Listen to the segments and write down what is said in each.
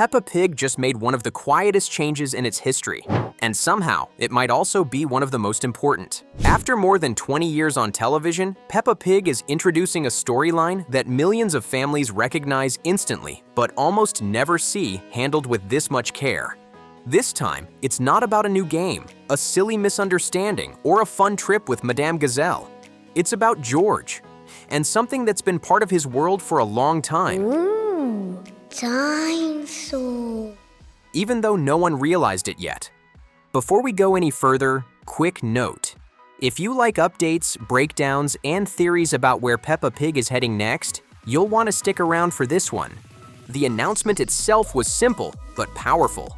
Peppa Pig just made one of the quietest changes in its history, and somehow it might also be one of the most important. After more than 20 years on television, Peppa Pig is introducing a storyline that millions of families recognize instantly, but almost never see handled with this much care. This time, it's not about a new game, a silly misunderstanding, or a fun trip with Madame Gazelle. It's about George, and something that's been part of his world for a long time. Dinosaur. Even though no one realized it yet. Before we go any further, quick note. If you like updates, breakdowns, and theories about where Peppa Pig is heading next, you'll want to stick around for this one. The announcement itself was simple, but powerful.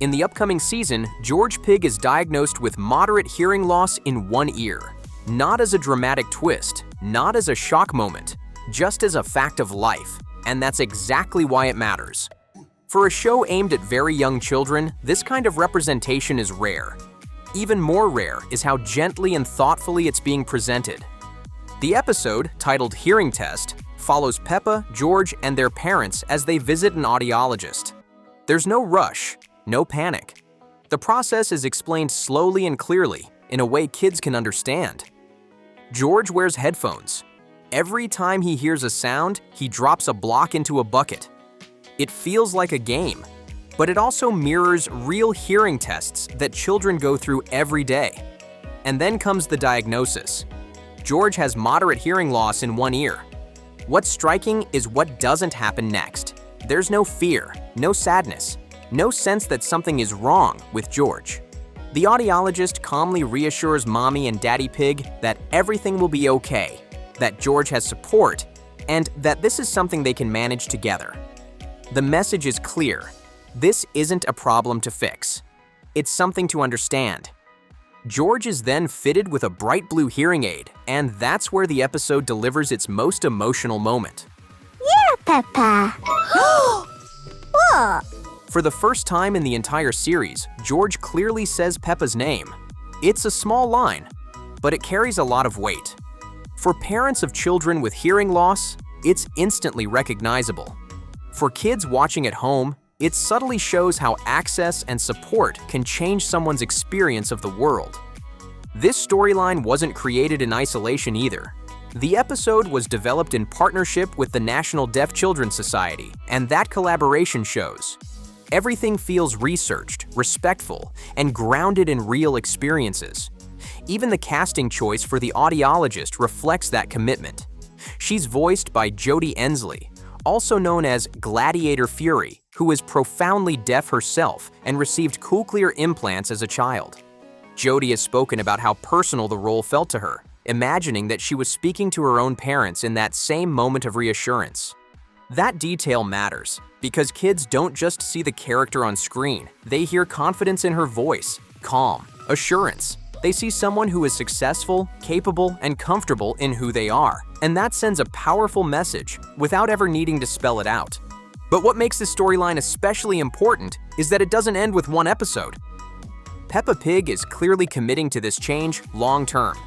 In the upcoming season, George Pig is diagnosed with moderate hearing loss in one ear. Not as a dramatic twist, not as a shock moment, just as a fact of life. And that's exactly why it matters. For a show aimed at very young children, this kind of representation is rare. Even more rare is how gently and thoughtfully it's being presented. The episode, titled Hearing Test, follows Peppa, George, and their parents as they visit an audiologist. There's no rush, no panic. The process is explained slowly and clearly, in a way kids can understand. George wears headphones. Every time he hears a sound, he drops a block into a bucket. It feels like a game, but it also mirrors real hearing tests that children go through every day. And then comes the diagnosis. George has moderate hearing loss in one ear. What's striking is what doesn't happen next. There's no fear, no sadness, no sense that something is wrong with George. The audiologist calmly reassures Mommy and Daddy Pig that everything will be okay, that George has support, and that this is something they can manage together. The message is clear. This isn't a problem to fix. It's something to understand. George is then fitted with a bright blue hearing aid, and that's where the episode delivers its most emotional moment. Yeah, Peppa. What? For the first time in the entire series, George clearly says Peppa's name. It's a small line, but it carries a lot of weight. For parents of children with hearing loss, it's instantly recognizable. For kids watching at home, it subtly shows how access and support can change someone's experience of the world. This storyline wasn't created in isolation either. The episode was developed in partnership with the National Deaf Children's Society, and that collaboration shows. Everything feels researched, respectful, and grounded in real experiences. Even the casting choice for the audiologist reflects that commitment. She's voiced by Jodie Ensley, also known as Gladiator Fury, who is profoundly deaf herself and received cochlear implants as a child. Jodie has spoken about how personal the role felt to her, imagining that she was speaking to her own parents in that same moment of reassurance. That detail matters, because kids don't just see the character on screen, they hear confidence in her voice, calm, assurance. They see someone who is successful, capable, and comfortable in who they are, and that sends a powerful message without ever needing to spell it out. But what makes this storyline especially important is that it doesn't end with one episode. Peppa Pig is clearly committing to this change long-term.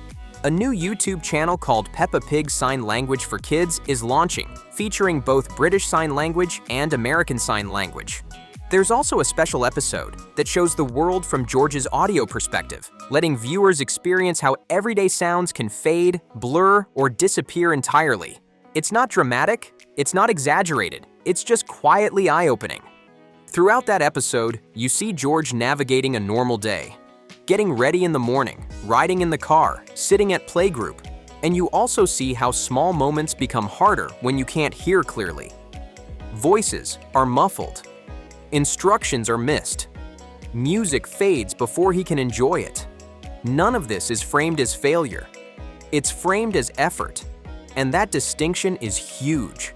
A new YouTube channel called Peppa Pig Sign Language for Kids is launching, featuring both British Sign Language and American Sign Language. There's also a special episode that shows the world from George's audio perspective, letting viewers experience how everyday sounds can fade, blur, or disappear entirely. It's not dramatic, it's not exaggerated, it's just quietly eye-opening. Throughout that episode, you see George navigating a normal day. Getting ready in the morning, riding in the car, sitting at playgroup, and you also see how small moments become harder when you can't hear clearly. Voices are muffled. Instructions are missed. Music fades before he can enjoy it. None of this is framed as failure. It's framed as effort, and that distinction is huge.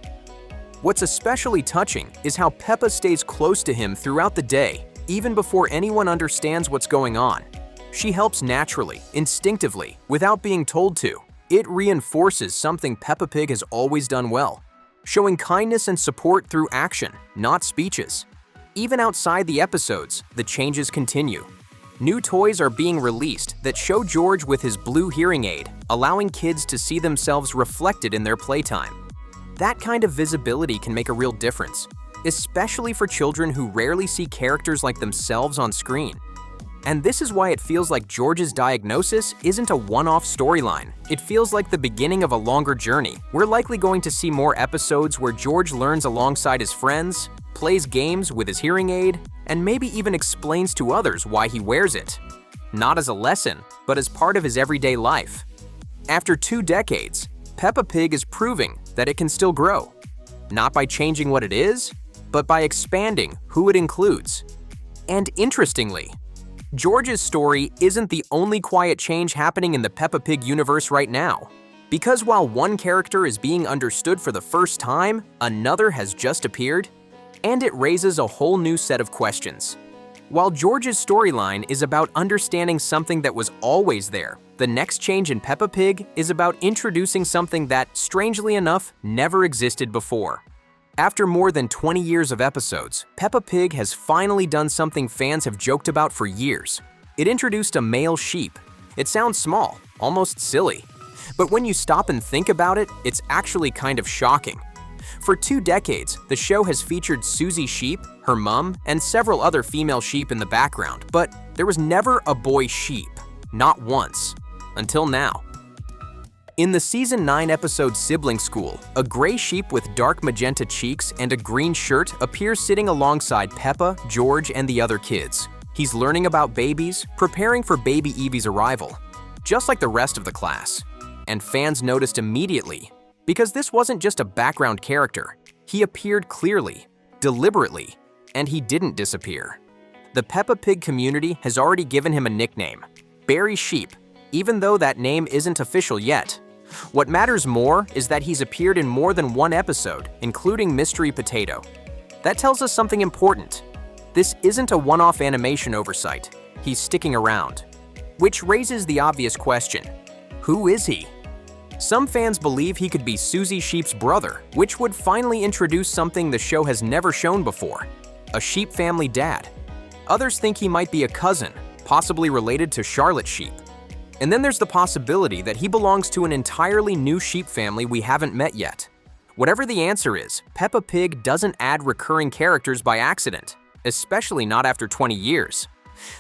What's especially touching is how Peppa stays close to him throughout the day, even before anyone understands what's going on. She helps naturally, instinctively, without being told to. It reinforces something Peppa Pig has always done well, showing kindness and support through action, not speeches. Even outside the episodes, the changes continue. New toys are being released that show George with his blue hearing aid, allowing kids to see themselves reflected in their playtime. That kind of visibility can make a real difference. especially for children who rarely see characters like themselves on screen. And this is why it feels like George's diagnosis isn't a one-off storyline. It feels like the beginning of a longer journey. We're likely going to see more episodes where George learns alongside his friends, plays games with his hearing aid, and maybe even explains to others why he wears it. Not as a lesson, but as part of his everyday life. After 2 decades, Peppa Pig is proving that it can still grow. Not by changing what it is, but by expanding who it includes. And interestingly, George's story isn't the only quiet change happening in the Peppa Pig universe right now. Because while one character is being understood for the first time, another has just appeared, and it raises a whole new set of questions. While George's storyline is about understanding something that was always there, the next change in Peppa Pig is about introducing something that, strangely enough, never existed before. After more than 20 years of episodes, Peppa Pig has finally done something fans have joked about for years. It introduced a male sheep. It sounds small, almost silly. But when you stop and think about it, it's actually kind of shocking. For 2 decades, the show has featured Susie Sheep, her mom, and several other female sheep in the background, but there was never a boy sheep. Not once. Until now. In the Season 9 episode Sibling School, a gray sheep with dark magenta cheeks and a green shirt appears sitting alongside Peppa, George, and the other kids. He's learning about babies, preparing for baby Evie's arrival, just like the rest of the class. And fans noticed immediately, because this wasn't just a background character. He appeared clearly, deliberately, and he didn't disappear. The Peppa Pig community has already given him a nickname, Barry Sheep, even though that name isn't official yet. What matters more is that he's appeared in more than one episode, including Mystery Potato. That tells us something important. This isn't a one-off animation oversight. He's sticking around. Which raises the obvious question, who is he? Some fans believe he could be Susie Sheep's brother, which would finally introduce something the show has never shown before, a sheep family dad. Others think he might be a cousin, possibly related to Charlotte Sheep. And then there's the possibility that he belongs to an entirely new sheep family we haven't met yet. Whatever the answer is, Peppa Pig doesn't add recurring characters by accident, especially not after 20 years.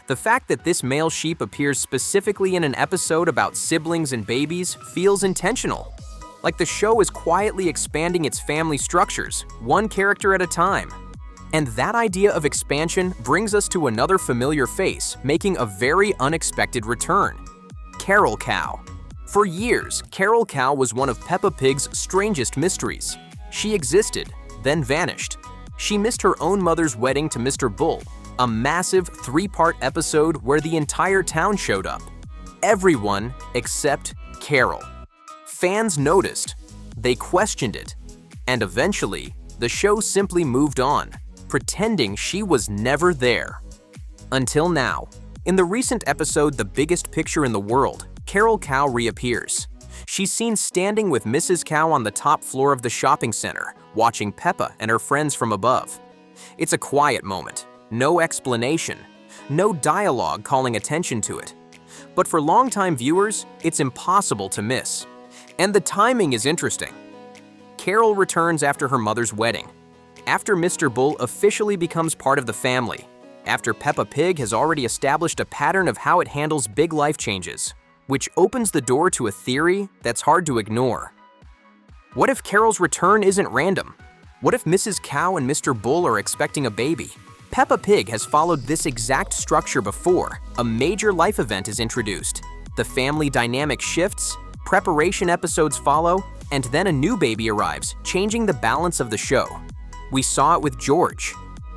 The fact that this male sheep appears specifically in an episode about siblings and babies feels intentional. Like the show is quietly expanding its family structures, one character at a time. And that idea of expansion brings us to another familiar face, making a very unexpected return. Carol Cow. For years, Carol Cow was one of Peppa Pig's strangest mysteries. She existed, then vanished. She missed her own mother's wedding to Mr. Bull, a massive 3-part episode where the entire town showed up. Everyone except Carol. Fans noticed, they questioned it, and eventually, the show simply moved on, pretending she was never there. Until now. In the recent episode The Biggest Picture in the World, Carol Cow reappears. She's seen standing with Mrs. Cow on the top floor of the shopping center, watching Peppa and her friends from above. It's a quiet moment, no explanation, no dialogue calling attention to it. But for longtime viewers, it's impossible to miss. And the timing is interesting. Carol returns after her mother's wedding, after Mr. Bull officially becomes part of the family, after Peppa Pig has already established a pattern of how it handles big life changes, which opens the door to a theory that's hard to ignore. What if Carol's return isn't random? What if Mrs. Cow and Mr. Bull are expecting a baby? Peppa Pig has followed this exact structure before. A major life event is introduced. The family dynamic shifts, preparation episodes follow, and then a new baby arrives, changing the balance of the show. We saw it with George.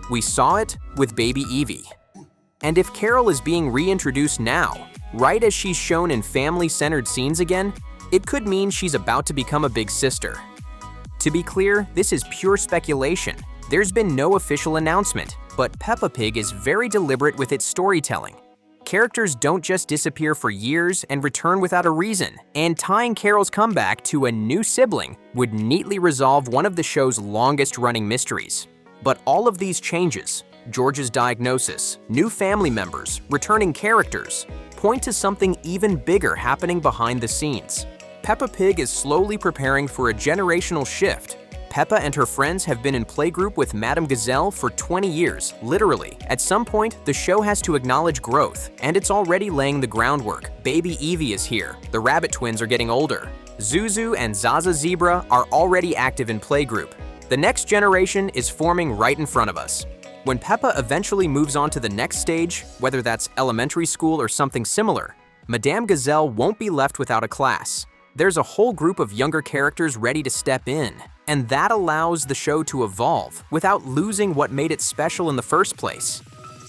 We saw it with baby Evie. And if Carol is being reintroduced now, right as she's shown in family-centered scenes again, it could mean she's about to become a big sister. To be clear, this is pure speculation. There's been no official announcement, but Peppa Pig is very deliberate with its storytelling. Characters don't just disappear for years and return without a reason, and tying Carol's comeback to a new sibling would neatly resolve one of the show's longest-running mysteries. But all of these changes, George's diagnosis, new family members, returning characters, point to something even bigger happening behind the scenes. Peppa Pig is slowly preparing for a generational shift. Peppa and her friends have been in playgroup with Madame Gazelle for 20 years, literally. At some point, the show has to acknowledge growth, and it's already laying the groundwork. Baby Evie is here. The rabbit twins are getting older. Zuzu and Zaza Zebra are already active in playgroup. The next generation is forming right in front of us. When Peppa eventually moves on to the next stage, whether that's elementary school or something similar, Madame Gazelle won't be left without a class. There's a whole group of younger characters ready to step in, and that allows the show to evolve without losing what made it special in the first place.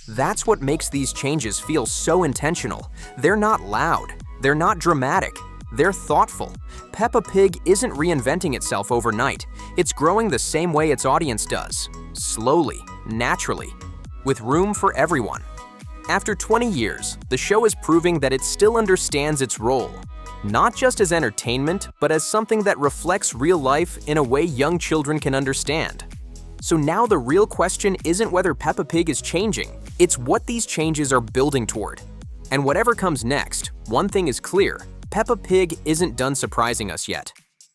That's what makes these changes feel so intentional. They're not loud, they're not dramatic, they're thoughtful. Peppa Pig isn't reinventing itself overnight. It's growing the same way its audience does, slowly, naturally, with room for everyone. After 20 years, the show is proving that it still understands its role, not just as entertainment, but as something that reflects real life in a way young children can understand. So now the real question isn't whether Peppa Pig is changing, it's what these changes are building toward. And whatever comes next, one thing is clear: Peppa Pig isn't done surprising us yet.